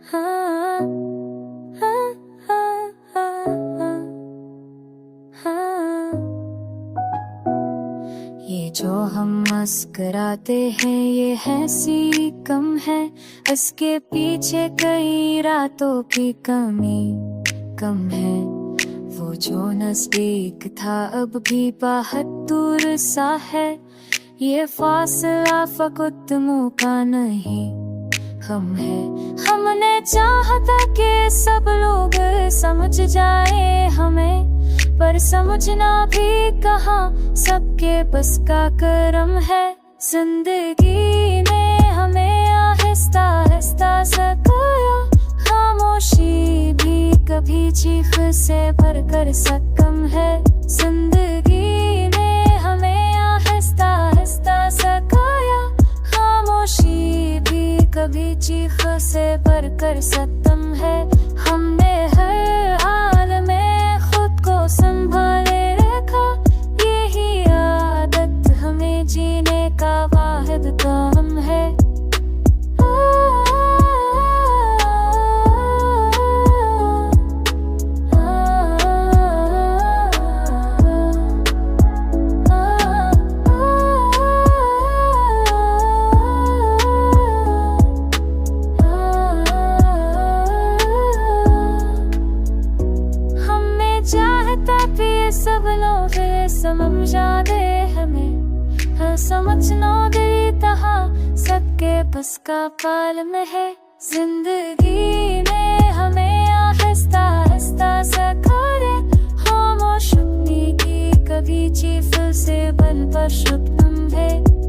हाँ, हाँ, हाँ, हाँ, हाँ। ये जो हम मुस्कुराते हैं ये हंसी कम है, इसके पीछे कई रातों की कमी कम है। वो जो नजदीक था अब भी बहुत दूर सा है, ये फासला फकत मुँह का नहीं हम है। हमने चाहता कि सब लोग समझ जाए हमें, पर समझना भी कहाँ सबके बस का करम है। जिंदगी ने हमें आहिस्ता आहिस्ता सिखाया, खामोशी भी कभी चीख से भरकर सकम है। जिंदगी ने हमें आहिस्ता आहिस्ता सिखाया, खामोशी भी कभी चीख से भरकर सकम है। हमने हर हाल में खुद को संभाले रखा, यही आदत हमें जीने का वाहिद काम है। सब लोग समझा दे हमें, हर समझना दे तहा सबके बस का पाल में है। जिंदगी ने हमें आहिस्ता आहिस्ता सिखाया, खामोश अपनी की कभी चीफ से बल पर शुक्र है।